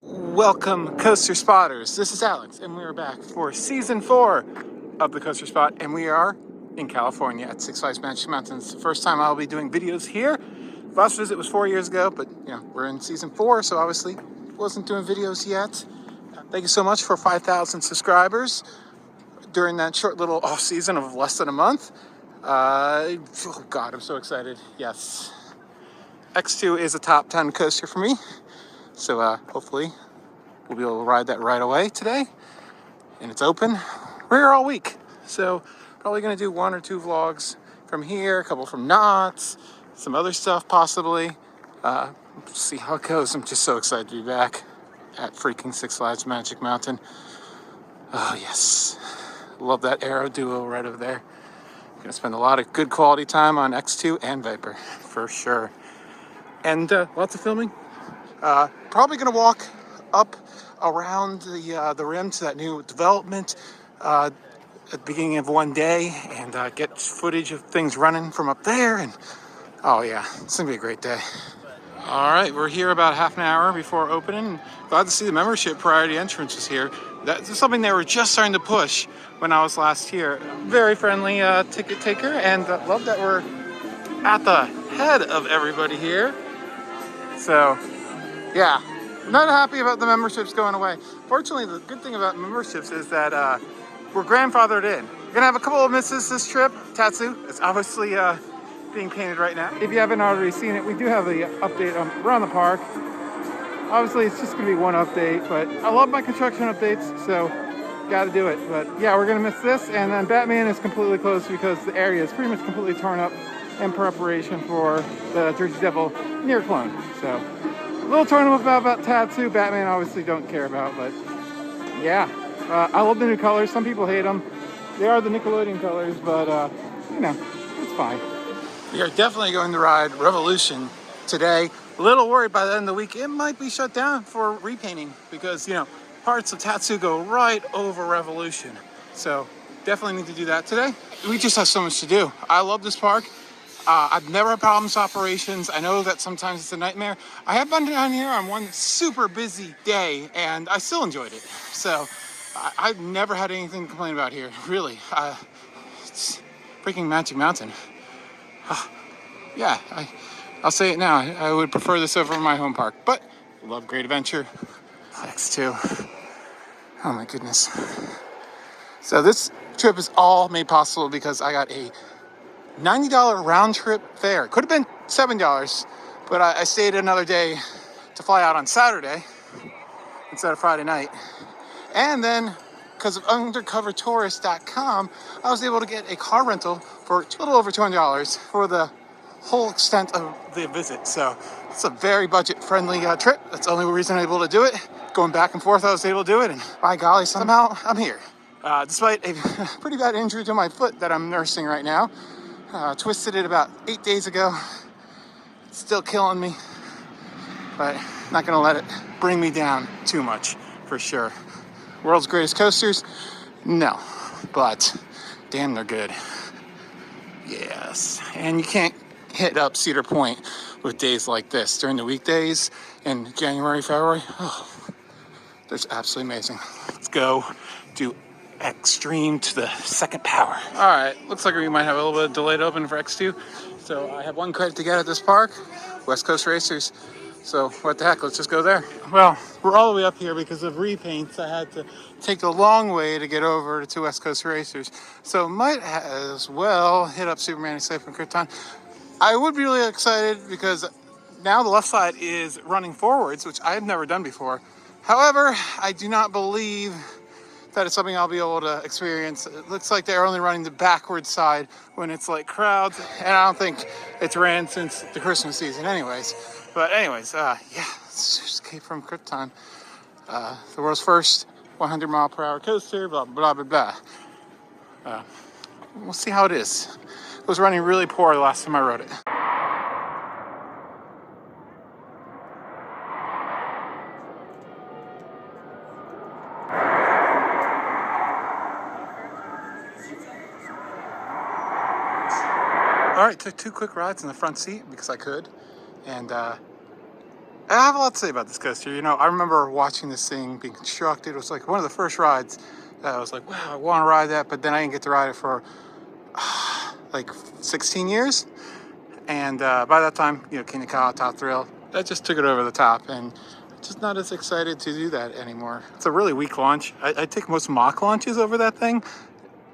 Welcome, Coaster Spotters. This is Alex, and we are back for season 4 of the Coaster Spot, and we are in California at Six Flags Magic Mountain. It's the first time I'll be doing videos here. Last visit was 4 years ago, but we're in season 4, so obviously wasn't doing videos yet. Thank you so much for 5,000 subscribers during that short little off season of less than a month. Oh God, I'm so excited. Yes, X2 is a top 10 coaster for me, so hopefully we'll be able to ride that right away today. And it's open. We're here all week. So probably gonna do 1 or 2 vlogs from here, a couple from Knott's, some other stuff possibly. See how it goes. I'm just so excited to be back at freaking Six Flags Magic Mountain. Oh yes. Love that Aero duo right over there. Gonna spend a lot of good quality time on X2 and Viper for sure. And lots of filming. Probably gonna walk up around the rim to that new development at the beginning of one day and get footage of things running from up there. And oh yeah, it's gonna be a great day. All right, we're here about half an hour before opening. Glad to see the membership priority entrance is here. That's something they were just starting to push when I was last here. Very friendly ticket taker, and love that we're at the head of everybody here. So yeah, not happy about the memberships going away. Fortunately, the good thing about memberships is that we're grandfathered in. We're gonna have a couple of misses this trip. Tatsu is obviously being painted right now. If you haven't already seen it, we do have the update around the park. Obviously, it's just gonna be one update, but I love my construction updates, so gotta do it. But yeah, we're gonna miss this, and then Batman is completely closed because the area is pretty much completely torn up in preparation for the Jersey Devil near clone. So a little torn up about Tatsu. Batman obviously don't care about, but yeah, I love the new colors. Some people hate them. They are the Nickelodeon colors, but it's fine. We are definitely going to ride Revolution today. A little worried by the end of the week it might be shut down for repainting because parts of Tatsu go right over Revolution. So definitely need to do that today. We just have so much to do. I love this park. I've never had problems with operations. I know that sometimes it's a nightmare. I have been down here on one super busy day and I still enjoyed it. So I've never had anything to complain about here, really. It's freaking Magic Mountain. Yeah, I'll say it now. I would prefer this over my home park, but love Great Adventure. X2. Oh my goodness. So this trip is all made possible because I got a $90 round trip fare. Could have been $7, but I stayed another day to fly out on Saturday instead of Friday night. And then, because of undercovertourist.com, I was able to get a car rental for a little over $200 for the whole extent of the visit. So it's a very budget-friendly trip. That's the only reason I'm able to do it. Going back and forth, I was able to do it, and by golly, somehow I'm here. Despite a pretty bad injury to my foot that I'm nursing right now. Twisted it about 8 days ago. It's still killing me, but not gonna let it bring me down too much, for sure. World's greatest coasters? No, but damn, they're good. Yes, and you can't hit up Cedar Point with days like this during the weekdays in January, February. Oh, that's absolutely amazing. Let's go do Extreme to the second power. All right, looks like we might have a little bit of delayed open for X2. So I have one credit to get at this park, West Coast Racers. So what the heck, let's just go there. Well, we're all the way up here because of repaints. I had to take the long way to get over to West Coast Racers. So might as well hit up Superman Escape and Krypton. I would be really excited because now the left side is running forwards, which I have never done before. However, I do not believe that is something I'll be able to experience. It looks like they're only running the backward side when it's like crowds, and I don't think it's ran since the Christmas season anyways. But anyways, yeah, Escape from Krypton. The world's first 100-mile-per-hour coaster, blah, blah, blah, blah. We'll see how it is. It was running really poor the last time I rode it. All right, took 2 quick rides in the front seat because I could, and I have a lot to say about this coaster. You know, I remember watching this thing being constructed. It was like one of the first rides that I was like, wow, I want to ride that, but then I didn't get to ride it for like 16 years. And by that time, you know, King of Kyle, Top Thrill, that just took it over the top. And just not as excited to do that anymore. It's a really weak launch. I take most mock launches over that thing.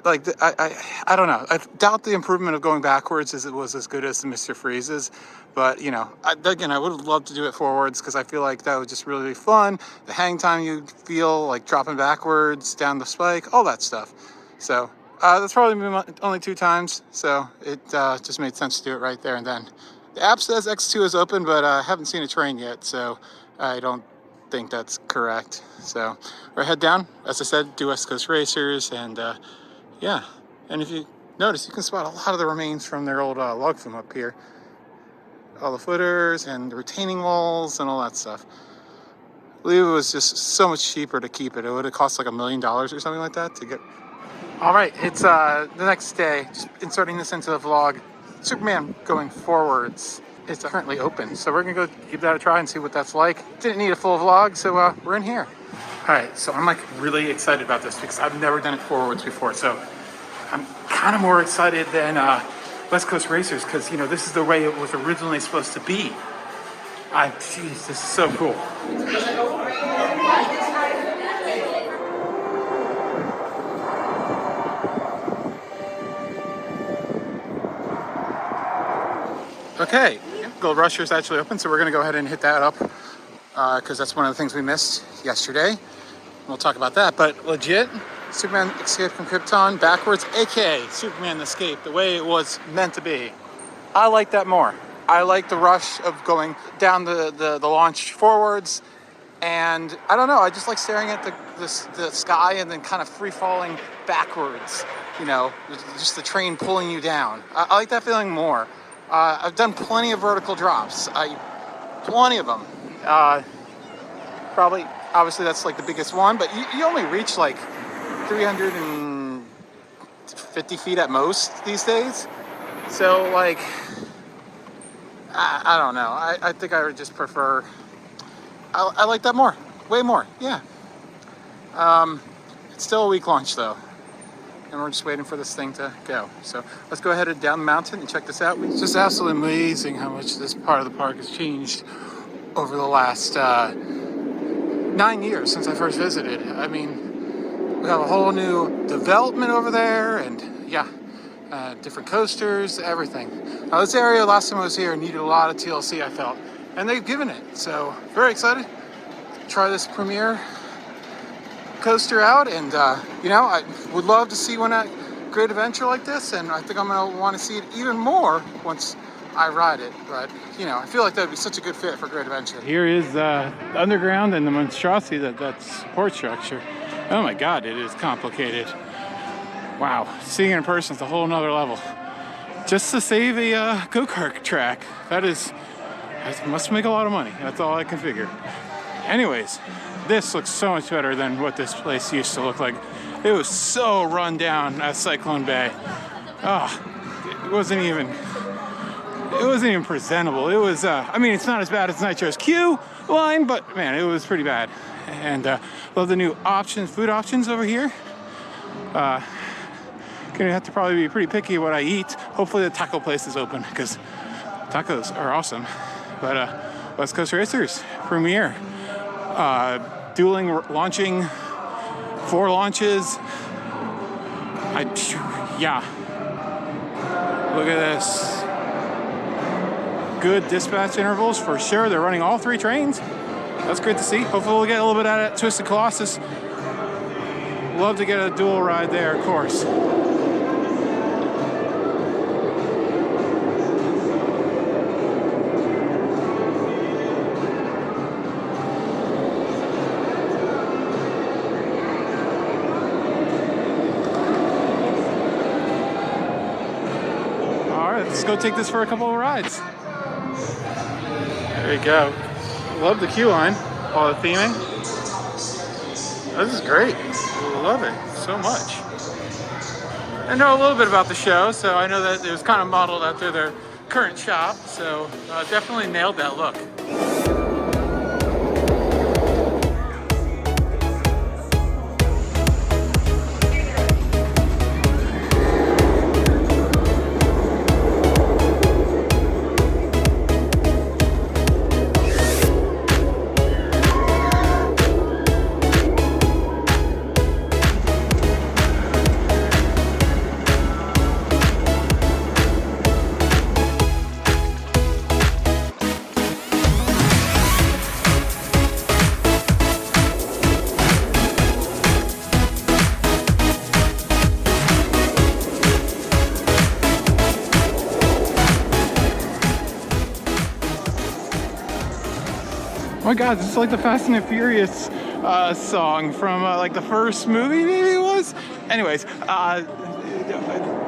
Like, I don't know. I doubt the improvement of going backwards was as good as the Mr. Freeze's. But, you know, again, I would have loved to do it forwards because I feel like that would just really be fun. The hang time you feel, like dropping backwards, down the spike, all that stuff. So that's probably been only 2 times. So it just made sense to do it right there and then. The app says X2 is open, but I haven't seen a train yet. So I don't think that's correct. So we're head down. As I said, do West Coast Racers and... yeah, and if you notice, you can spot a lot of the remains from their old log flume up here. All the footers and the retaining walls and all that stuff. I believe it was just so much cheaper to keep it. It would have cost like $1 million or something like that to get. All right, it's the next day. Just inserting this into the vlog. Superman going forwards. It's currently open, so we're gonna go give that a try and see what that's like. Didn't need a full vlog, so we're in here. All right, so I'm like really excited about this because I've never done it forwards before. So I'm kind of more excited than West Coast Racers because, you know, this is the way it was originally supposed to be. Jeez, this is so cool. Okay, Gold Rusher is actually open, so we're gonna go ahead and hit that up because that's one of the things we missed yesterday. We'll talk about that, but legit, Superman Escape from Krypton backwards, aka Superman Escape, the way it was meant to be. I like that more. I like the rush of going down the launch forwards, and I don't know, I just like staring at the sky and then kind of free falling backwards, you know, just the train pulling you down. I like that feeling more. I've done plenty of vertical drops, plenty of them. Probably, obviously that's like the biggest one, but you only reach like 350 feet at most these days. So like, I don't know. I think I would just prefer, I like that more, way more, yeah. It's still a weak launch though. And we're just waiting for this thing to go. So let's go ahead and down the mountain and check this out. It's just absolutely amazing how much this part of the park has changed over the last 9 years since I first visited. I mean, we have a whole new development over there and yeah, different coasters, everything. Now this area last time I was here needed a lot of TLC, I felt, and they've given it. So very excited to try this premiere coaster out, and you know, I would love to see one at Great Adventure like this, and I think I'm gonna want to see it even more once I ride it. But you know, I feel like that would be such a good fit for Great Adventure. Here is the underground and the monstrosity that support structure. Oh my God, it is complicated. Wow, seeing it in person is a whole nother level. Just to save a go-kart track, that must make a lot of money. That's all I can figure. Anyways, this looks so much better than what this place used to look like. It was so run down at Cyclone Bay. Oh, it wasn't even presentable. It was, I mean, it's not as bad as Nitro's Q line, but man, it was pretty bad. And love the new options, food options over here. Gonna have to probably be pretty picky what I eat. Hopefully the taco place is open because tacos are awesome. But West Coast Racers premiere. Launching 4 launches. Yeah. Look at this. Good dispatch intervals for sure. They're running all 3 trains. That's great to see. Hopefully we'll get a little bit out of Twisted Colossus. Love to get a dual ride there, of course. Let's go take this for a couple of rides. There you go. Love the queue line, all the theming. This is great. Love it so much. I know a little bit about the show, so I know that it was kind of modeled after their current shop, so definitely nailed that look. my God, this is like the Fast and the Furious song from like the first movie, maybe it was. Anyways,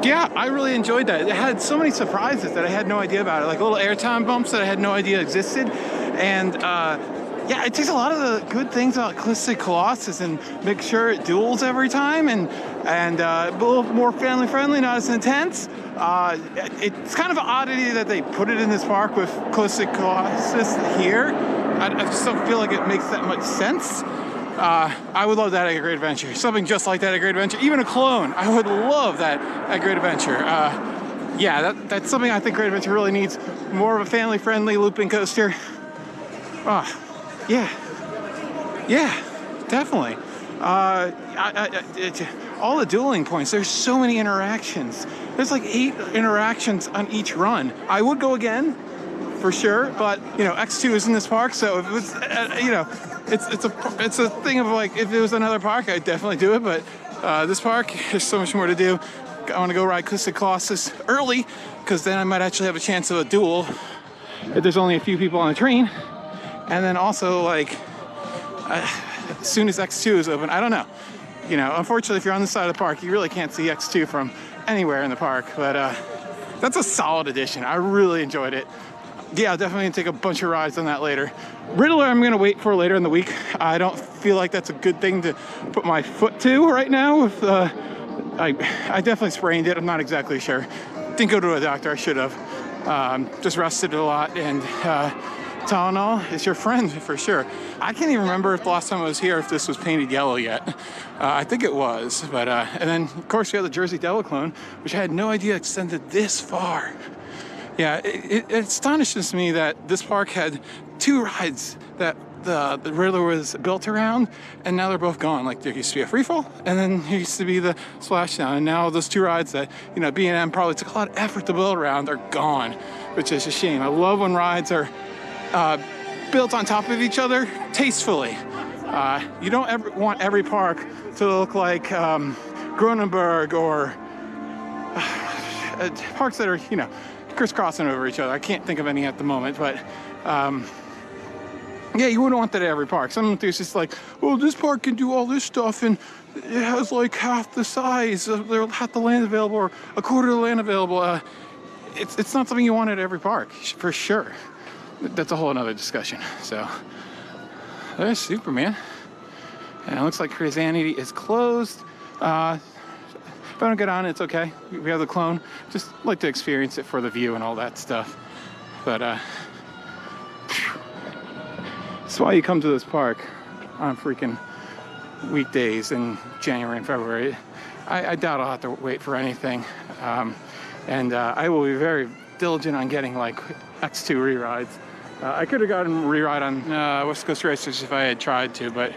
yeah, I really enjoyed that. It had so many surprises that I had no idea about it, like little airtime bumps that I had no idea existed. And yeah, it takes a lot of the good things about Callisto Colossus and make sure it duels every time, and a little more family friendly, not as intense. It's kind of an oddity that they put it in this park with Callisto Colossus here. I just don't feel like it makes that much sense. I would love that at Great Adventure. Something just like that at Great Adventure. Even a clone. I would love that at Great Adventure. Yeah, that's something I think Great Adventure really needs. More of a family-friendly looping coaster. Yeah, definitely. All the dueling points, there's so many interactions. There's like 8 interactions on each run. I would go again, for sure, but you know, X2 is in this park, so if it was, you know, it's a thing of like, if it was another park, I'd definitely do it, but this park, there's so much more to do. I want to go ride Callisto Colossus early, because then I might actually have a chance of a duel if there's only a few people on the train. And then also, like, as soon as X2 is open, I don't know. You know, unfortunately, if you're on this side of the park, you really can't see X2 from anywhere in the park. But that's a solid addition. I really enjoyed it. Yeah, I'll definitely take a bunch of rides on that later. Riddler, I'm going to wait for later in the week. I don't feel like that's a good thing to put my foot to right now. With I definitely sprained it. I'm not exactly sure. Didn't go to a doctor. I should have. Just rested a lot, and Tylenol is your friend for sure. I can't even remember if the last time I was here if this was painted yellow yet. I think it was, but and then of course we have the Jersey Devil clone, which I had no idea extended this far. Yeah, it astonishes me that this park had 2 rides that the Riddler was built around, and now they're both gone. Like, there used to be a freefall, and then there used to be the splashdown, and now those 2 rides that, you know, B&M probably took a lot of effort to build around are gone, which is a shame. I love when rides are built on top of each other tastefully. You don't ever want every park to look like Cronenberg or parks that are, you know, crisscrossing over each other. I can't think of any at the moment, but yeah, you wouldn't want that at every park. Some there's just like, well, this park can do all this stuff and it has like half the size, half the land available or a quarter of the land available. It's not something you want at every park, for sure. That's a whole another discussion. So there's Superman, and it looks like Chrisanity is closed. If I don't get on, it's okay. We have the clone. Just like to experience it for the view and all that stuff. But that's why you come to this park on freaking weekdays in January and February. I doubt I'll have to wait for anything. And I will be very diligent on getting like X2 re-rides. I could have gotten a re-ride on West Coast Racers if I had tried to, but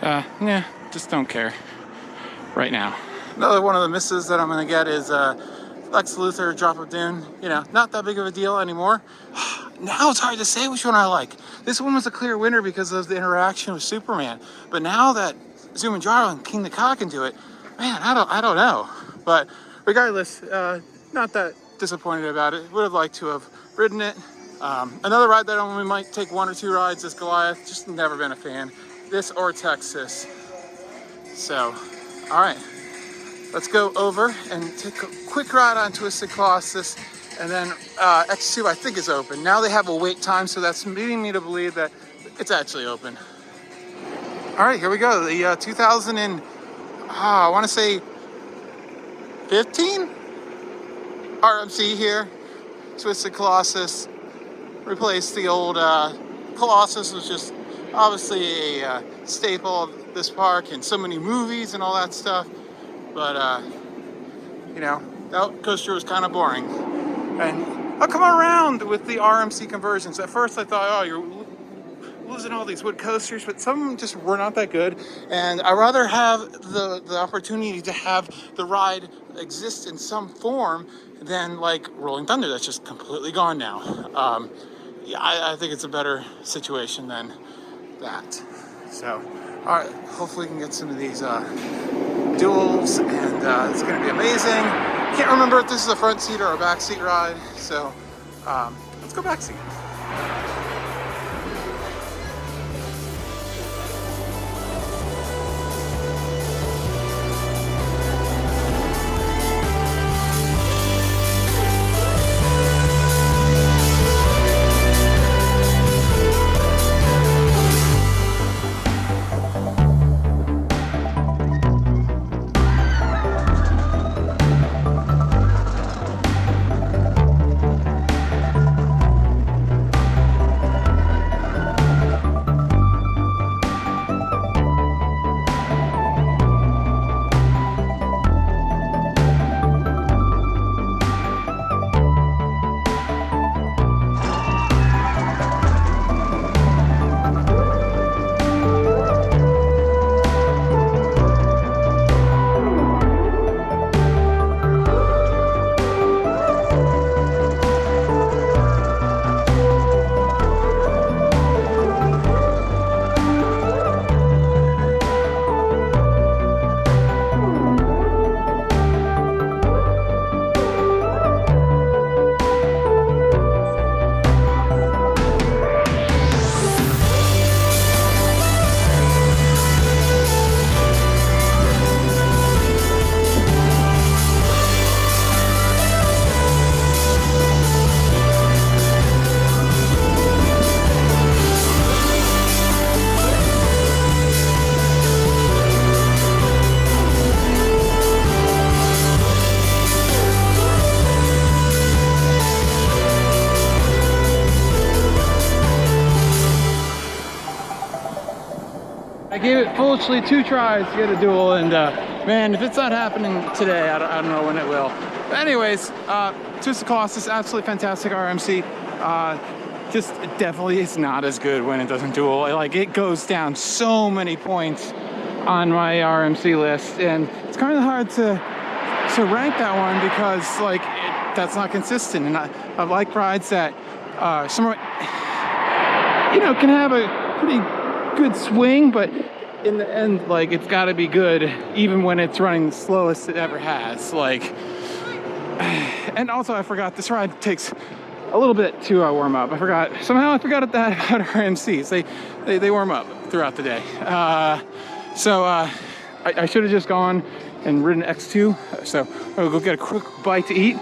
yeah, just don't care right now. Another one of the misses that I'm going to get is Lex Luthor Drop of Doom. You know, not that big of a deal anymore. Now it's hard to say which one I like. This one was a clear winner because of the interaction with Superman. But now that Zoom and Gyro and King the Cock can do it, man, I don't know. But regardless, not that disappointed about it. Would have liked to have ridden it. Another ride that I only might take 1 or 2 rides is Goliath. Just never been a fan. This or Texas. So, all right. Let's go over and take a quick ride on Twisted Colossus. And then X2, I think, is open. Now they have a wait time, so that's leading me to believe that it's actually open. All right, here we go. The 2000 and, I want to say 15 RMC here. Twisted Colossus. Replaced the old Colossus, was just obviously a staple of this park and so many movies and all that stuff. But, you know, that coaster was kind of boring. And I'll come around with the RMC conversions. At first I thought, oh, you're losing all these wood coasters, but some of them just were not that good. And I'd rather have the opportunity to have the ride exist in some form than like Rolling Thunder that's just completely gone now. Yeah, I think it's a better situation than that. So, all right, hopefully we can get some of these duels, and it's going to be amazing. Can't remember if this is a front seat or a back seat ride, so let's go back seat. I gave it foolishly 2 tries to get a duel, and man, if it's not happening today, I don't know when it will. But anyways, Twisted Colossus, absolutely fantastic RMC. Just definitely it's not as good when it doesn't duel. Like, it goes down so many points on my RMC list, and it's kind of hard to rank that one because like that's not consistent. And I like rides that somewhat, you know, can have a pretty good swing, but in the end, like, it's got to be good even when it's running the slowest it ever has. Like, and also I forgot this ride takes a little bit to warm up. Somehow I forgot that about RMCs. They warm up throughout the day. I should have just gone and ridden X2. So I'll go get a quick bite to eat.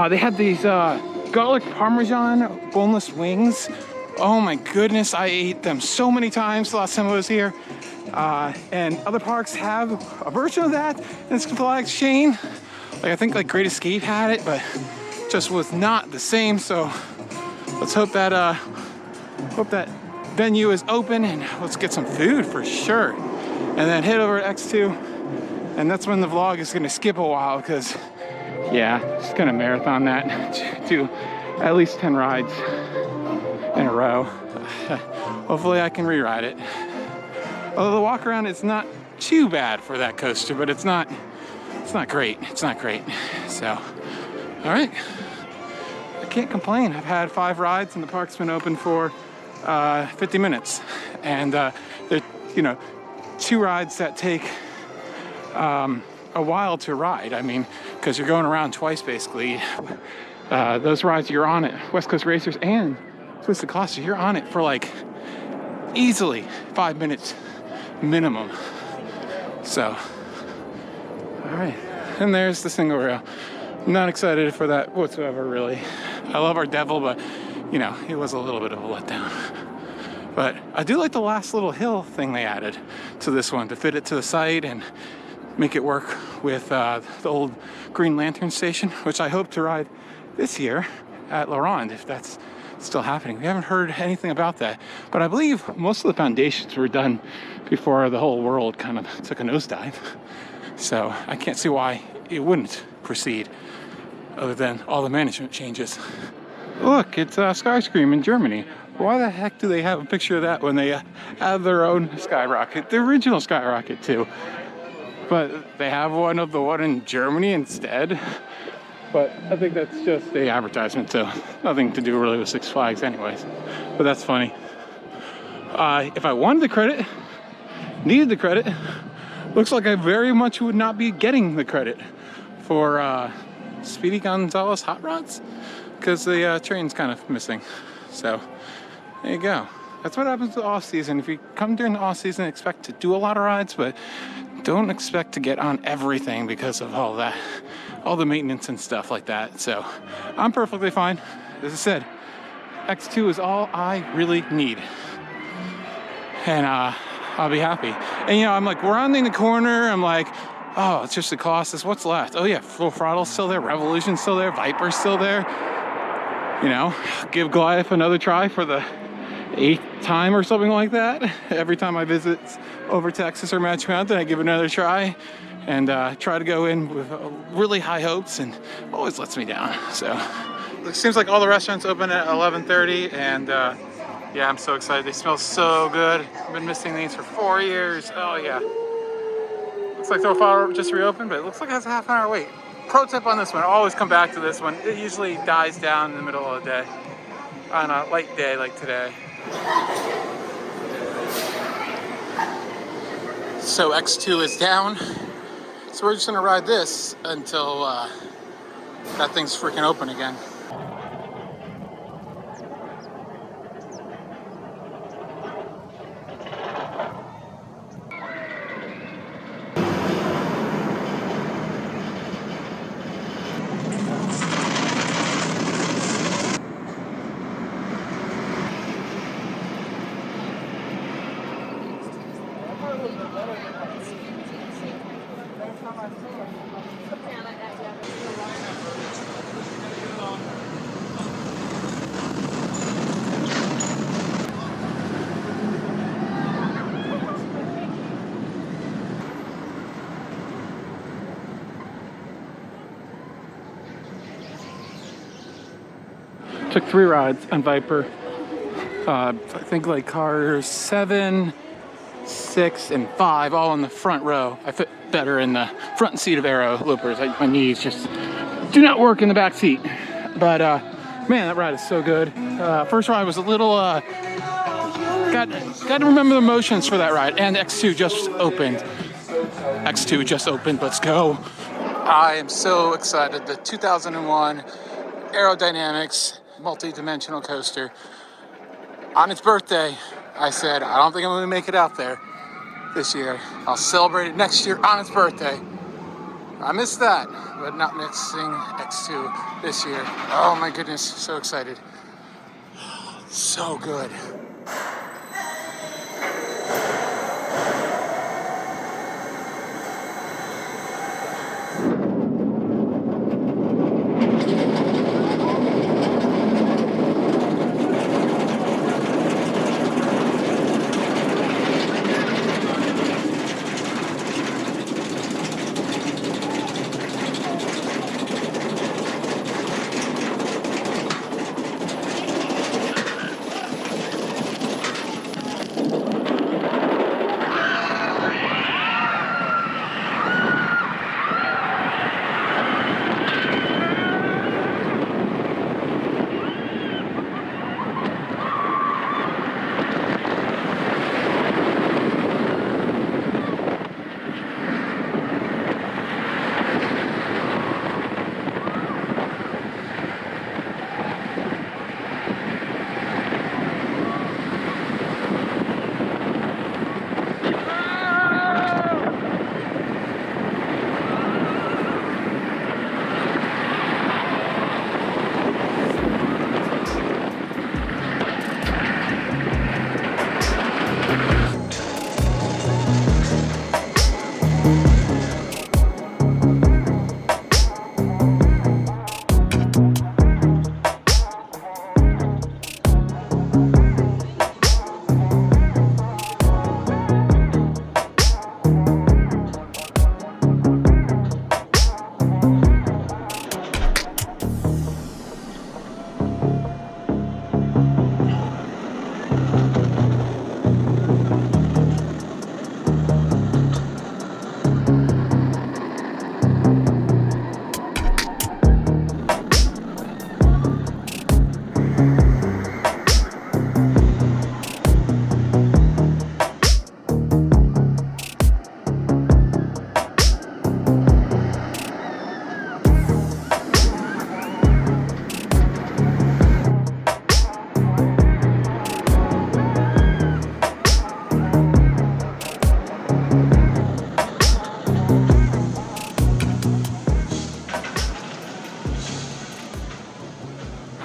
They had these garlic parmesan boneless wings. Oh my goodness, I ate them so many times the last time I was here. And other parks have a version of that in Six Flags chain. Like, I think like Great Escape had it, but just was not the same. So let's hope that venue is open, and let's get some food for sure. And then head over to X2, and that's when the vlog is gonna skip a while because, yeah, just gonna marathon that to at least 10 rides in a row. Hopefully I can rewrite it. Although the walk around is not too bad for that coaster, but it's not great. It's not great. So, all right. I can't complain. I've had 5 rides and the park's been open for 50 minutes. And there, you know, 2 rides that take a while to ride. I mean, because you're going around twice basically. Those rides you're on it, West Coast Racers and Twisted Colossus, you're on it for like easily 5 minutes minimum. So, all right. And there's the single rail. I'm not excited for that whatsoever, really. I love our Devil, but you know, it was a little bit of a letdown. But I do like the last little hill thing they added to this one to fit it to the site and make it work with the old Green Lantern station, which I hope to ride this year at La Ronde, if that's still happening. We haven't heard anything about that, but I believe most of the foundations were done before the whole world kind of took a nosedive. So I can't see why it wouldn't proceed, other than all the management changes. Look, it's Skyscream in Germany. Why the heck do they have a picture of that when they have their own skyrocket, the original skyrocket too? But they have one of the one in Germany instead. But I think that's just a advertisement, so nothing to do really with Six Flags anyways. But that's funny. If I wanted the credit, needed the credit, looks like I very much would not be getting the credit for Speedy Gonzalez Hot Rods, because the train's kind of missing. So there you go. That's what happens with off season. If you come during the off season, expect to do a lot of rides, but don't expect to get on everything because of all that, all the maintenance and stuff like that. So I'm perfectly fine. As I said, X2 is all I really need, and I'll be happy. And you know, I'm like rounding the corner. I'm like, oh, it's just the Colossus. What's left? Oh yeah, Full Throttle's still there. Revolution's still there. Viper's still there. You know, give Goliath another try for the 8th time or something like that. Every time I visit over Texas or Magic Mountain, I give it another try and try to go in with really high hopes, and always lets me down. So it seems like all the restaurants open at 11:30, and yeah, I'm so excited. They smell so good. I've been missing these for 4 years. Oh yeah. Looks like Throw Fire just reopened, but it looks like it has a half-an-hour wait. Pro tip on this one, always come back to this one. It usually dies down in the middle of the day on a light day like today. So X2 is down, so we're just gonna ride this until that thing's freaking open again. Took 3 rides on Viper. I think like cars 7, 6, and 5, all in the front row. I fit better in the front seat of Aero Loopers. My knees just do not work in the back seat. But man, that ride is so good. First ride was a little, got to remember the motions for that ride. And X2 just opened. X2 just opened, let's go. I am so excited. The 2001 Aerodynamics multi-dimensional coaster. On its birthday, I said, I don't think I'm gonna make it out there this year. I'll celebrate it next year on its birthday. I missed that, but not missing X2 this year. Oh my goodness, so excited. So good.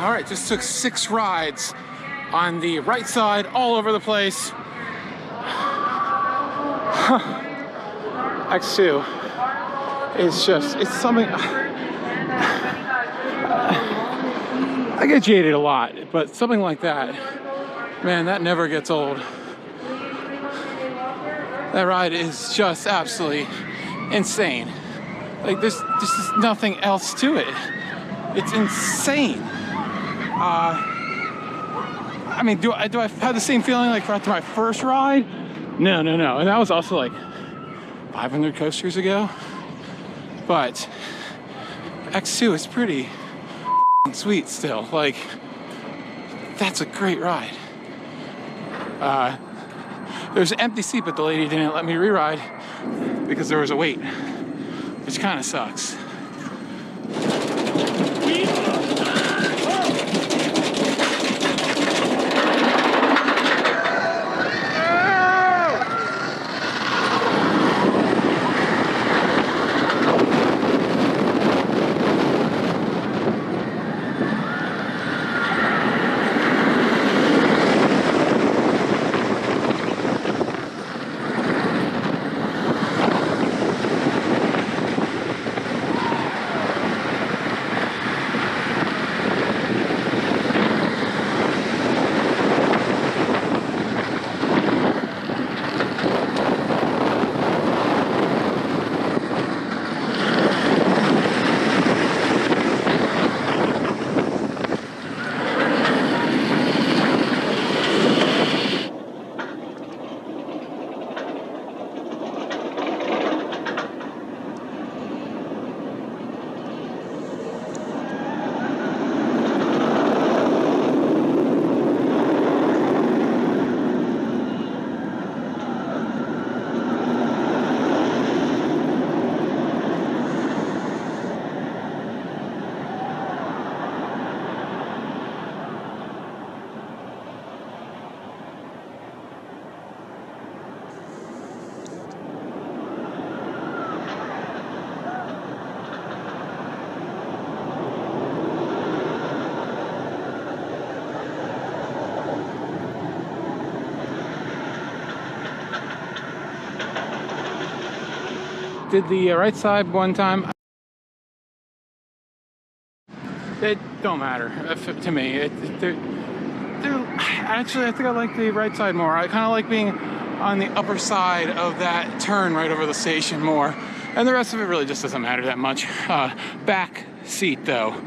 All right, just took 6 rides on the right side, all over the place. X2 is just, it's something, I get jaded a lot, but something like that, man, that never gets old. That ride is just absolutely insane. Like there's just nothing else to it. It's insane. I mean, do I have the same feeling like after my first ride? No. And that was also like 500 coasters ago. But X2 is pretty sweet still. Like, that's a great ride. There's an empty seat, but the lady didn't let me re-ride because there was a wait, which kind of sucks. did the right side one time. It don't matter to me. Actually, I think I like the right side more. I kind of like being on the upper side of that turn right over the station more. And the rest of it really just doesn't matter that much. Back seat though,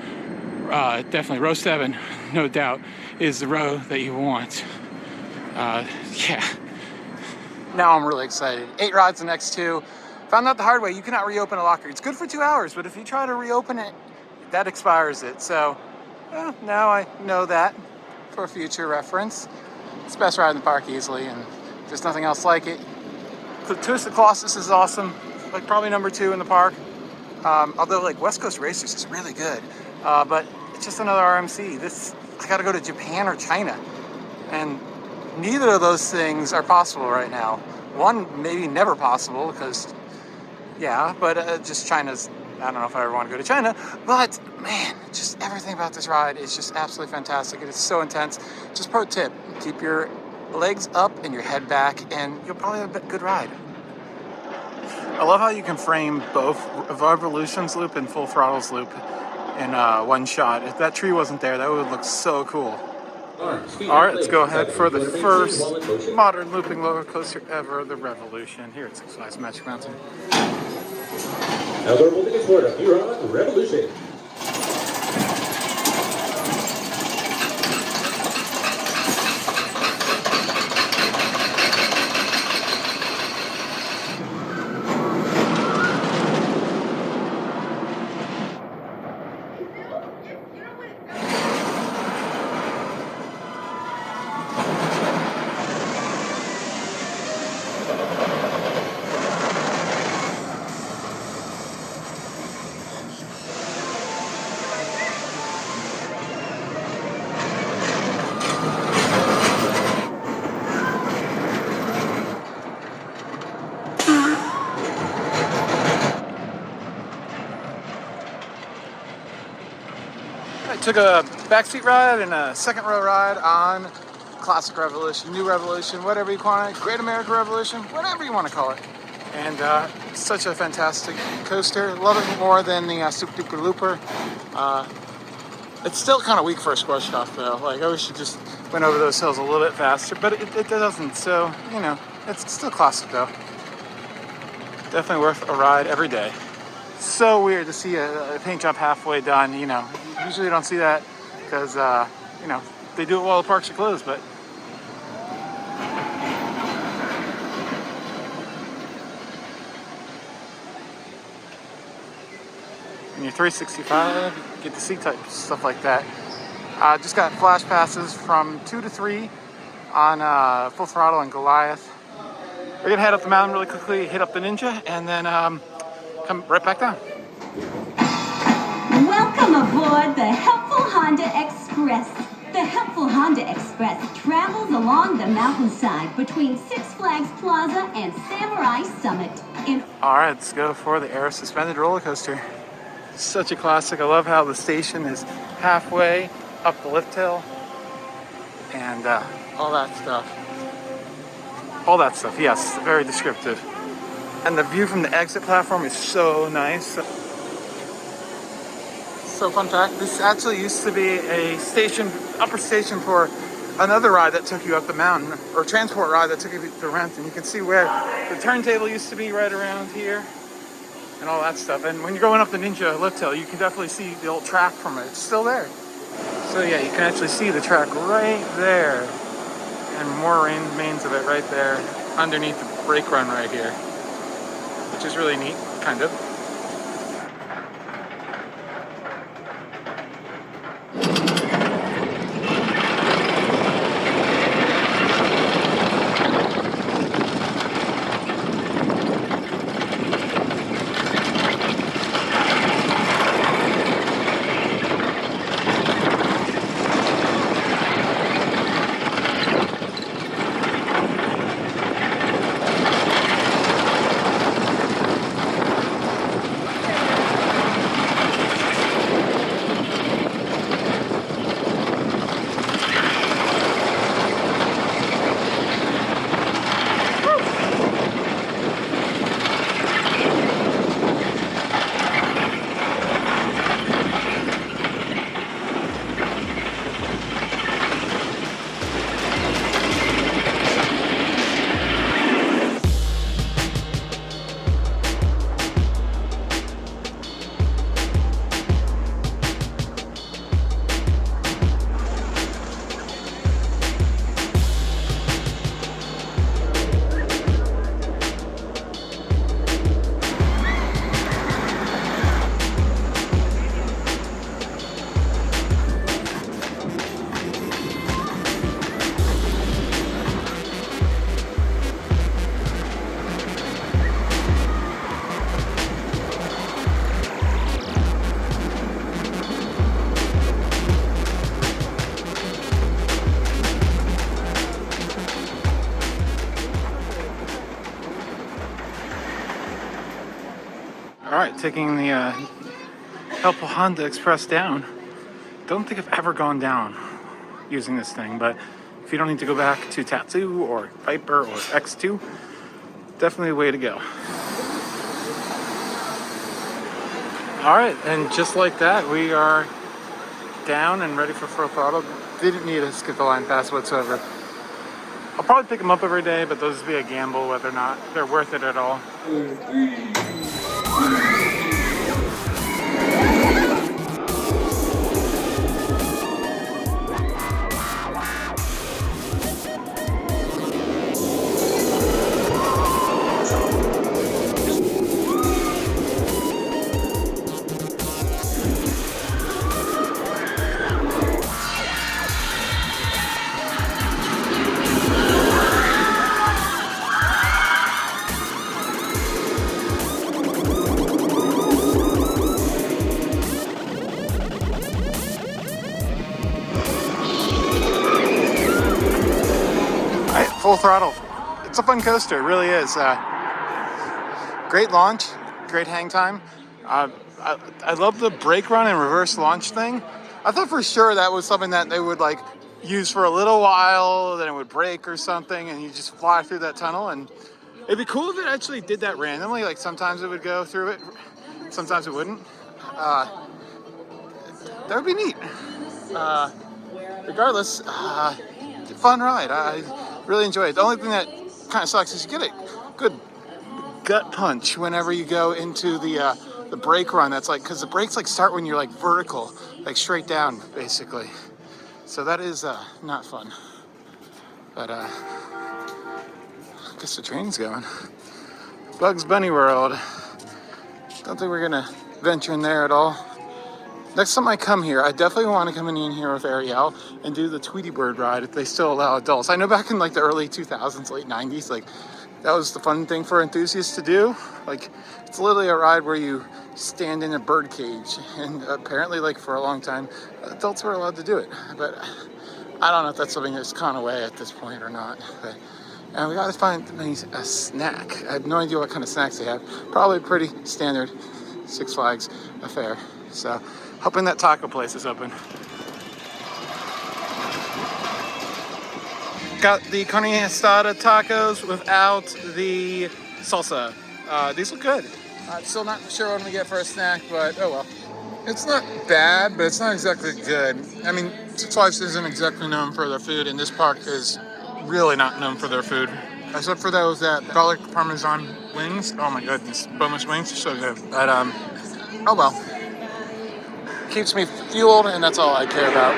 definitely row 7, no doubt, is the row that you want. Yeah. Now I'm really excited. 8 rides the next 2. Found out the hard way, you cannot reopen a locker. It's good for 2 hours, but if you try to reopen it, that expires it. So now I know that for future reference. It's the best ride in the park easily, and there's nothing else like it. The Twisted Colossus is awesome, like probably number 2 in the park. Although like West Coast Racers is really good, but it's just another RMC. I gotta go to Japan or China, and neither of those things are possible right now. One maybe never possible because, yeah, but just China's, I don't know if I ever want to go to China, but man, just everything about this ride is just absolutely fantastic. It is so intense. Just pro tip, keep your legs up and your head back and you'll probably have a good ride. I love how you can frame both Revolution's loop and Full Throttle's loop in one shot. If that tree wasn't there, that would look so cool. Alright, let's go ahead for the first modern looping roller coaster ever, the Revolution, here at Six Flags Magic Mountain. Now they're moving it forward. Here on Revolution. I took a backseat ride and a second row ride on Classic Revolution, New Revolution, whatever you call it, Great American Revolution, whatever you want to call it. And such a fantastic coaster. Love it more than the Super Duper Looper. It's still kind of weak for a squash off though. Like I wish it just went over those hills a little bit faster, but it doesn't. So, you know, it's still classic though. Definitely worth a ride every day. So weird to see a paint job halfway done, you know. Usually you don't see that because, you know, they do it while the parks are closed, but in your 365, you get the C-type, stuff like that. Just got flash passes from 2 to 3 on Full Throttle and Goliath. We're gonna head up the mountain really quickly, hit up the Ninja, and then come right back down. Welcome aboard the Helpful Honda Express. The Helpful Honda Express travels along the mountainside between Six Flags Plaza and Samurai Summit. All right, let's go for the air suspended roller coaster. Such a classic. I love how the station is halfway up the lift hill and all that stuff. All that stuff, yes, very descriptive. And the view from the exit platform is so nice. So fun fact, this actually used to be a station, upper station for another ride that took you up the mountain, or transport ride that took you to Renton. You can see where the turntable used to be right around here and all that stuff. And when you're going up the Ninja lift hill, you can definitely see the old track from it. It's still there. So yeah, you can actually see the track right there and more remains of it right there underneath the brake run right here, which is really neat, kind of. All right, taking the helpful Honda Express down. Don't think I've ever gone down using this thing, but if you don't need to go back to Tattoo or Viper or X2, definitely a way to go. All right, and just like that, we are down and ready for full throttle. Didn't need to skip the line pass whatsoever. I'll probably pick them up every day, but those would be a gamble whether or not they're worth it at all. Full throttle. It's a fun coaster, it really is. Great launch, great hang time. I love the brake run and reverse launch thing. I thought for sure that was something that they would like use for a little while, then it would break or something, and you just fly through that tunnel. And it'd be cool if it actually did that randomly. Like sometimes it would go through it, sometimes it wouldn't. That would be neat. Regardless, fun ride. I really enjoy it. The only thing that kind of sucks is you get a good gut punch whenever you go into the brake run. That's like, because the brakes like start when you're like vertical, like straight down basically. So that is not fun. But I guess the train's going. Bugs Bunny World. Don't think we're gonna venture in there at all. Next time I come here, I definitely want to come in here with Ariel and do the Tweety Bird ride if they still allow adults. I know back in like the early 2000s, late 90s, like that was the fun thing for enthusiasts to do. Like it's literally a ride where you stand in a bird cage, and apparently like for a long time, adults were allowed to do it. But I don't know if that's something that's gone away at this point or not. But, and we gotta find a snack. I have no idea what kind of snacks they have. Probably pretty standard Six Flags affair. So hoping that taco place is open. Got the carne asada tacos without the salsa. These look good. I'm still not sure what we get for a snack, but oh well. It's not bad, but it's not exactly good. I mean, Six Flags isn't exactly known for their food, and this park is really not known for their food. Except for those that garlic parmesan wings. Oh my goodness, boneless wings are so good. But oh well. Keeps me fueled, and that's all I care about.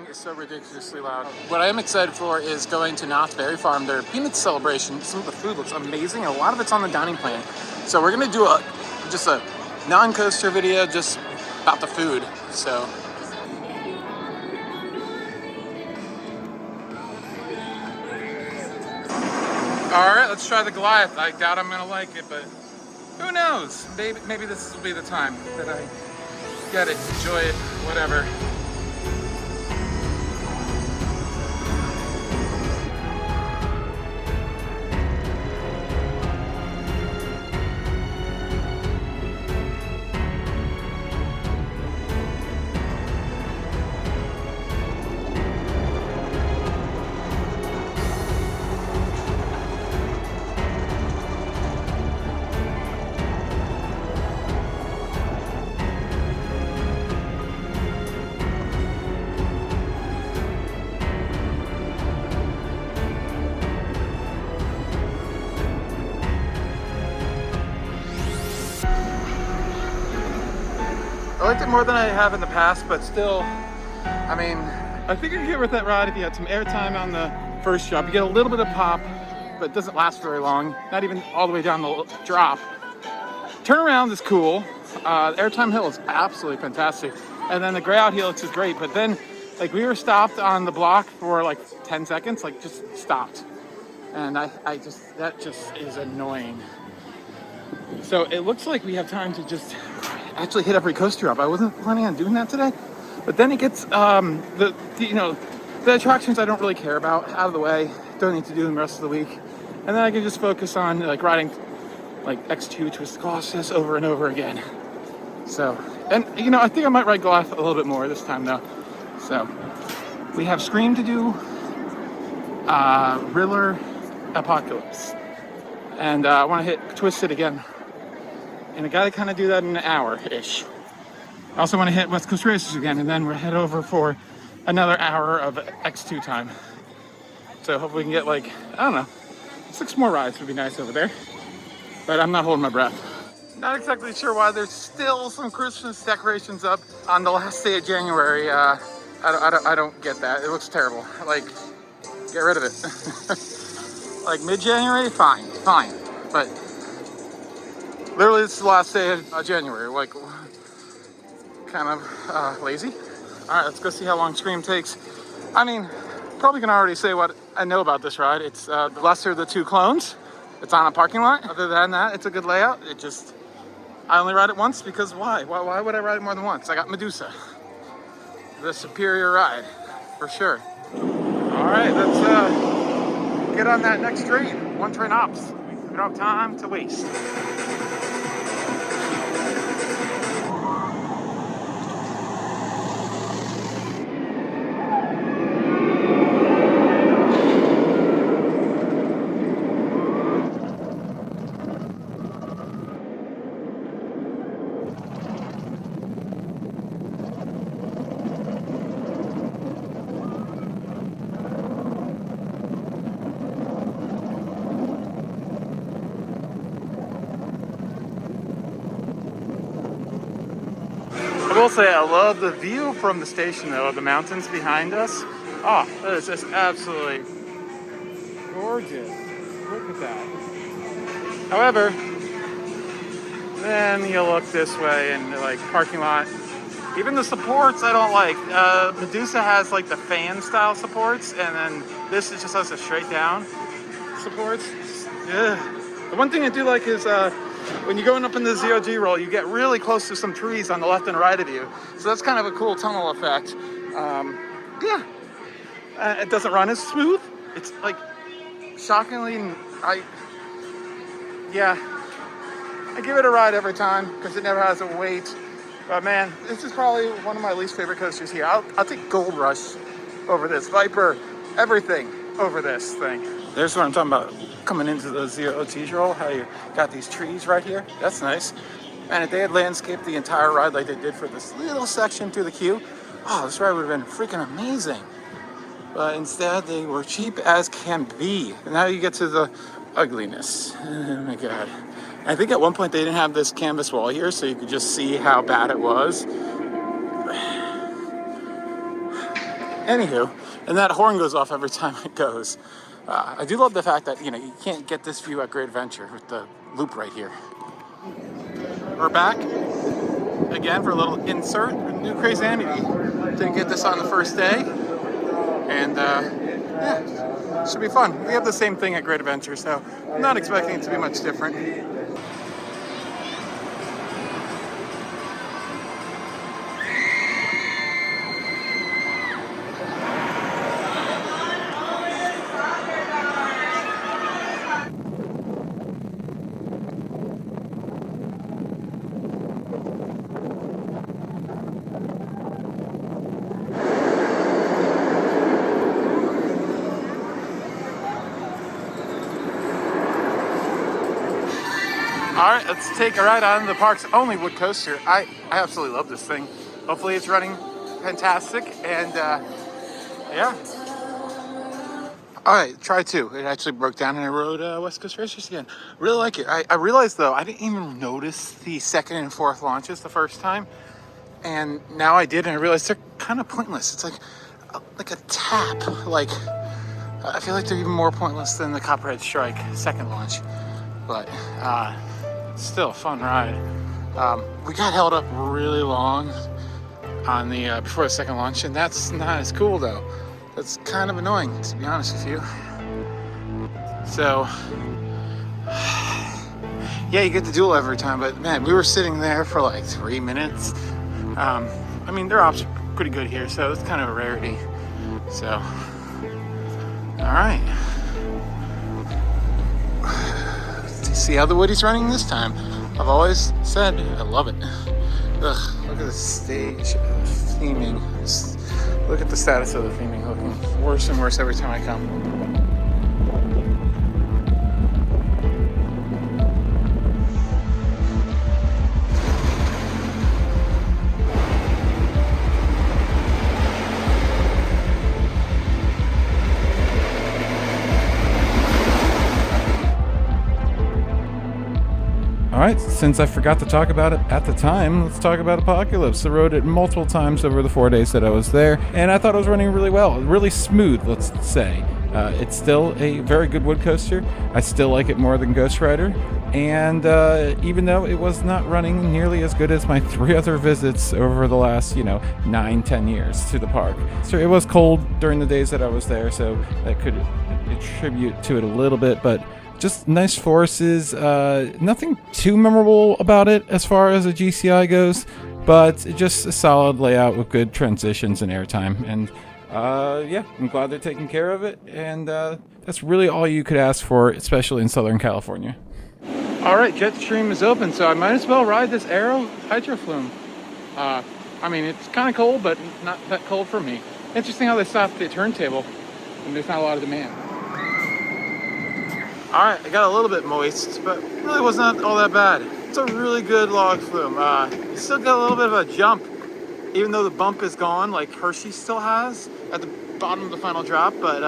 Is so ridiculously loud. What I am excited for is going to Knott's Berry Farm. Their peanuts celebration. Some of the food looks amazing. A lot of it's on the dining plan. So we're gonna do just a non-coaster video just about the food. So all right, let's try the Goliath. I doubt I'm gonna like it, but who knows? Maybe this will be the time that I get it, enjoy it, whatever. I liked it more than I have in the past, but still, I mean, I think you could get with that ride if you had some airtime on the first drop. You get a little bit of pop, but it doesn't last very long. Not even all the way down the drop. Turnaround is cool. The airtime hill is absolutely fantastic. And then the gray out helix is great, but then like we were stopped on the block for like 10 seconds, like just stopped. And that just is annoying. So it looks like we have time to just actually hit every coaster up. I wasn't planning on doing that today, but then it gets the attractions I don't really care about out of the way. Don't need to do them the rest of the week, and then I can just focus on like riding like X2 Twist Colossus over and over again. So, and I think I might ride Goliath a little bit more this time though. So we have Scream to do, Riddler, Apocalypse, and I want to hit Twisted again, and I got to kind of do that in an hour-ish. I also want to hit West Coast Racers again, and then we'll head over for another hour of X2 time. So hopefully we can get like, I don't know, 6 more rides would be nice over there, but I'm not holding my breath. Not exactly sure why there's still some Christmas decorations up on the last day of January. I don't get that. It looks terrible. Like, get rid of it. Like mid-January, fine. But literally it's the last day of January. Like, kind of lazy. All right, let's go see how long Scream takes. I mean, probably can already say what I know about this ride. It's the lesser of the 2 clones. It's on a parking lot. Other than that, it's a good layout. I only ride it once because why? Why would I ride it more than once? I got Medusa. The superior ride, for sure. All right, let's get on that next train. 1 train ops. We don't have time to waste. I will say I love the view from the station though, of the mountains behind us. Oh, that is just absolutely gorgeous. Look at that. However, then you look this way and like parking lot. Even the supports I don't like. Medusa has like the fan style supports, and then this is just has a straight down supports. Yeah. The one thing I do like is when you're going up in the ZOG roll, you get really close to some trees on the left and right of you. So that's kind of a cool tunnel effect. Yeah. It doesn't run as smooth. It's like shockingly, I give it a ride every time because it never has a wait. But man, this is probably one of my least favorite coasters here. I'll take Gold Rush over this, Viper, everything over this thing. There's what I'm talking about. Coming into the ZOT roll, how you got these trees right here. That's nice. And if they had landscaped the entire ride like they did for this little section through the queue, oh, this ride would have been freaking amazing. But instead, they were cheap as can be. And now you get to the ugliness. Oh my God. I think at one point they didn't have this canvas wall here, so you could just see how bad it was. Anywho, and that horn goes off every time it goes. I do love the fact that, you can't get this view at Great Adventure with the loop right here. We're back again for a little insert, New Crazanity. Didn't get this on the first day. And yeah, should be fun. We have the same thing at Great Adventure, so I'm not expecting it to be much different. All right, let's take a ride on the park's only wood coaster. I absolutely love this thing. Hopefully it's running fantastic, and yeah. All right, try 2. It actually broke down and I rode West Coast Racers again. Really like it. I realized though, I didn't even notice the 2nd and 4th launches the first time. And now I did, and I realized they're kind of pointless. It's like a tap. Like, I feel like they're even more pointless than the Copperhead Strike 2nd launch. But still a fun ride. We got held up really long on the before the 2nd launch, and that's not as cool though. That's kind of annoying, to be honest with you. So Yeah, you get the duel every time, but man, we were sitting there for like 3 minutes. I mean, their ops are pretty good here, so it's kind of a rarity. So, all right. See how the Woody's running this time. I've always said I love it. Ugh, look at the stage theming. Look at the status of the theming, looking worse and worse every time I come. Alright, since I forgot to talk about it at the time, let's talk about Apocalypse. I rode it multiple times over the 4 days that I was there, and I thought it was running really well. Really smooth, let's say. It's still a very good wood coaster. I still like it more than Ghost Rider, and even though it was not running nearly as good as my 3 other visits over the last, 9-10 years to the park. So it was cold during the days that I was there, so that could attribute to it a little bit, but just nice forces, nothing too memorable about it as far as a GCI goes, but just a solid layout with good transitions and airtime. And yeah, I'm glad they're taking care of it, and that's really all you could ask for, especially in Southern California. All right, Jetstream is open, so I might as well ride this Aero Hydro Flume. I mean, it's kind of cold, but not that cold for me. Interesting how they stopped the turntable, and there's not a lot of demand. All right, I got a little bit moist, but really was not all that bad. It's a really good log flume. You still got a little bit of a jump, even though the bump is gone, like Hershey still has at the bottom of the final drop. But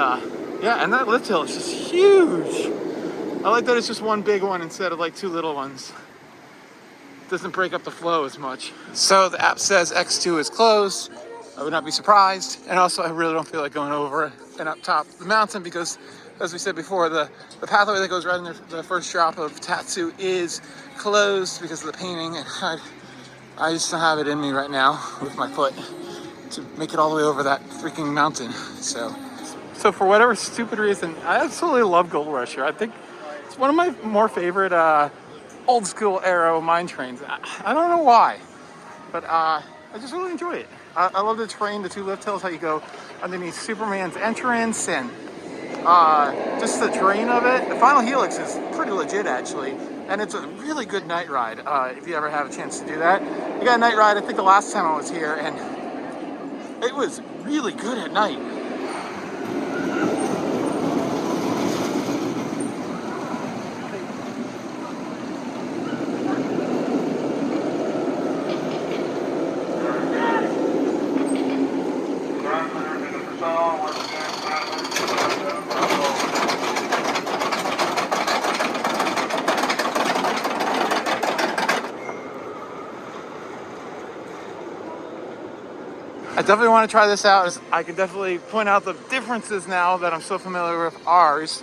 yeah, and that lift hill is just huge. I like that it's just one big one instead of like 2 little ones. It doesn't break up the flow as much. So the app says X2 is closed. I would not be surprised. And also, I really don't feel like going over and up top the mountain because, as we said before, the pathway that goes right in the first drop of Tatsu is closed because of the painting, and I just don't have it in me right now with my foot to make it all the way over that freaking mountain. So for whatever stupid reason, I absolutely love Gold Rush here. I think it's one of my more favorite old school Aero mine trains. I don't know why, but I just really enjoy it. I love the terrain, the 2 lift hills, how you go underneath Superman's entrance, and just the terrain of it. The final helix is pretty legit, actually, and it's a really good night ride if you ever have a chance to do that. You got a night ride, I think the last time I was here, and it was really good at night. I definitely want to try this out. As I can definitely point out the differences now that I'm so familiar with ours.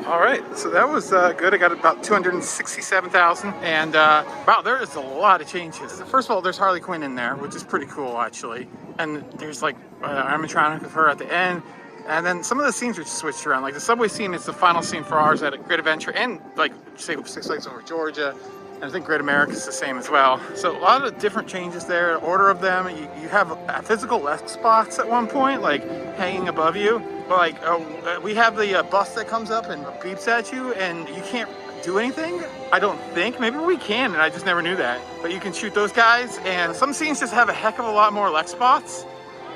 All right, so that was good. I got about 267,000, and wow, there is a lot of changes. First of all, there's Harley Quinn in there, which is pretty cool actually, and there's like animatronic of her at the end. And then some of the scenes are switched around. Like the subway scene is the final scene for ours at a Great Adventure, and like say Six Flags Over Georgia. And I think Great America is the same as well. So a lot of different changes there, order of them. You have physical left spots at one point, like hanging above you. But like we have the bus that comes up and beeps at you, and you can't do anything. I don't think. Maybe we can, and I just never knew that. But you can shoot those guys, and some scenes just have a heck of a lot more left spots.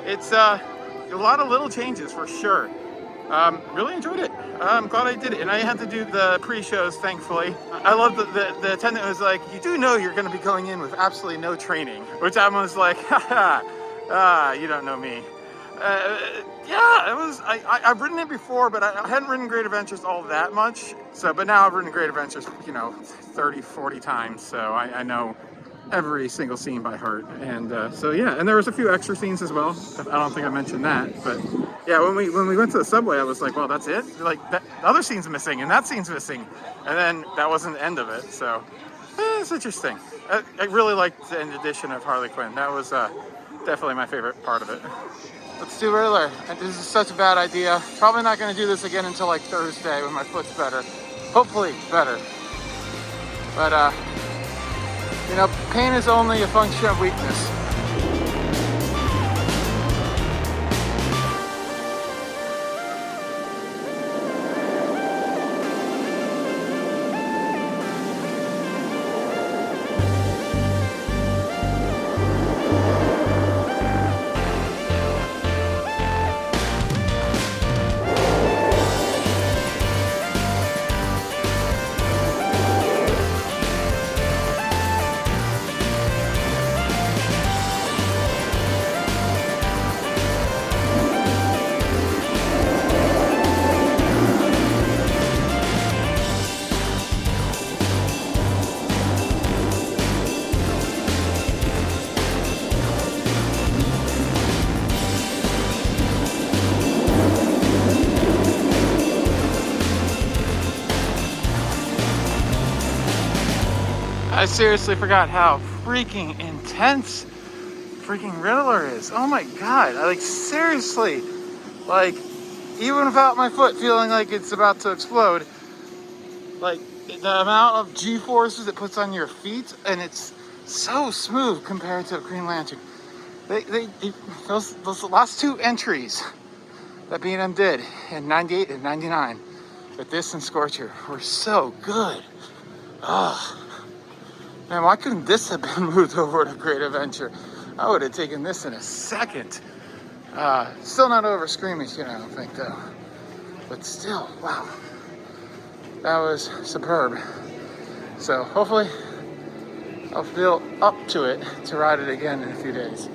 It's a lot of little changes for sure. Really enjoyed it. I'm glad I did it, and I had to do the pre-shows, thankfully. I love the attendant was like, you do know you're going to be going in with absolutely no training, which I was like, haha, you don't know me. Yeah, it was. I've ridden it before, but I hadn't ridden Great Adventures all that much. But now I've ridden Great Adventures, 30, 40 times, so I know every single scene by heart. And so yeah, and there was a few extra scenes as well. I don't think I mentioned that, but yeah, when we went to the subway, I was like, well, that's it. Like the other scene's missing, and that scene's missing, and then that wasn't the end of it. So it's interesting. I really liked the end edition of Harley Quinn. That was definitely my favorite part of it. Let's do Riddler. This is such a bad idea. Probably not going to do this again until like Thursday when my foot's better. Hopefully better. But, you know, pain is only a function of weakness. I seriously forgot how freaking intense freaking Riddler is. Oh my god, I like seriously, like even without my foot feeling like it's about to explode, like the amount of G-forces it puts on your feet, and it's so smooth compared to Green Lantern. Those last two entries that B&M did in 98 and 99 with this and Scorcher were so good. Oh. Man, why couldn't this have been moved over to Great Adventure? I would have taken this in a second. Still not over Scream Machine, I don't think, though. But still, wow. That was superb. So hopefully I'll feel up to it to ride it again in a few days.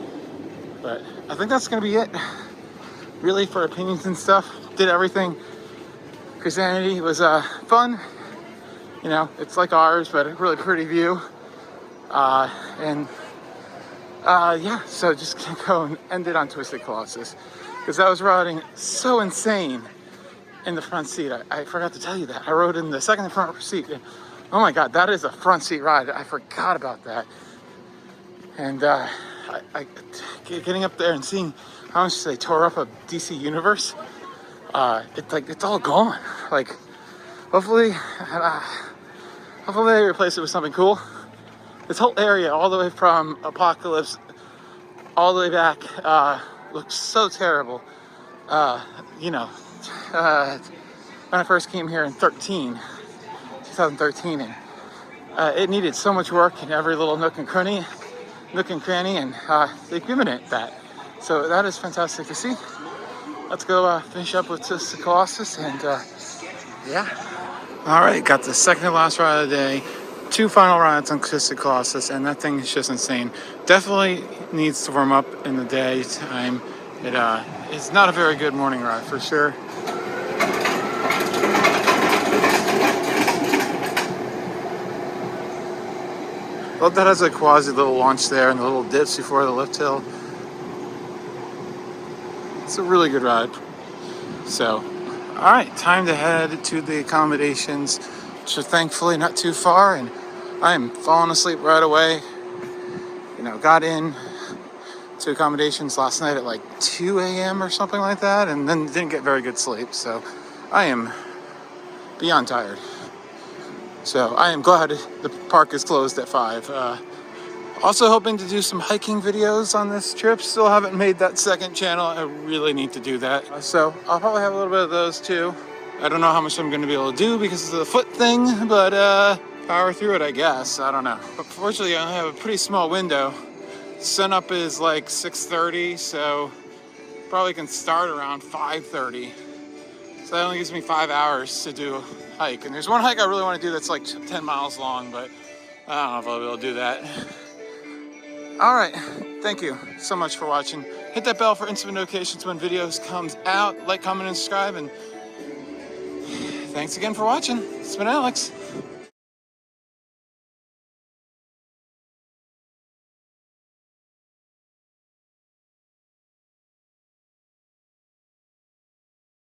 But I think that's going to be it. Really, for opinions and stuff. Did everything. Christianity was fun. You know, it's like ours, but a really pretty view. Yeah, so just gonna go and end it on Twisted Colossus, because I was riding so insane in the front seat. I forgot to tell you that. I rode in the second front seat. Oh my god, that is a front seat ride. I forgot about that. And getting up there and seeing how much they tore up a DC universe, it's all gone. Like, hopefully they replace it with something cool. This whole area, all the way from Apocalypse, all the way back, looks so terrible. You know, when I first came here in 2013, and it needed so much work in every little nook and cranny, and they've given it that. So that is fantastic to see. Let's go finish up with this Colossus, and yeah. All right, got the second to last ride of the day. 2 final rides on Twisted Colossus, and that thing is just insane. Definitely needs to warm up in the daytime. It's not a very good morning ride for sure. Love that has a quasi little launch there and the little dips before the lift hill. It's a really good ride. So, all right, time to head to the accommodations, which are thankfully not too far, and I am falling asleep right away. You know, got in to accommodations last night at like 2 a.m. or something like that, and then didn't get very good sleep, so I am beyond tired. So I am glad the park is closed at 5. Also hoping to do some hiking videos on this trip. Still haven't made that second channel. I really need to do that. So I'll probably have a little bit of those too. I don't know how much I'm going to be able to do because of the foot thing, but power through it, I guess. I don't know. But fortunately, I only have a pretty small window. Sunup is like 6:30, so probably can start around 5:30. So that only gives me 5 hours to do a hike. And there's one hike I really want to do that's like 10 miles long, but I don't know if I'll be able to do that. All right, thank you so much for watching. Hit that bell for instant notifications when videos comes out. Like, comment, and subscribe. And thanks again for watching. It's been Alex.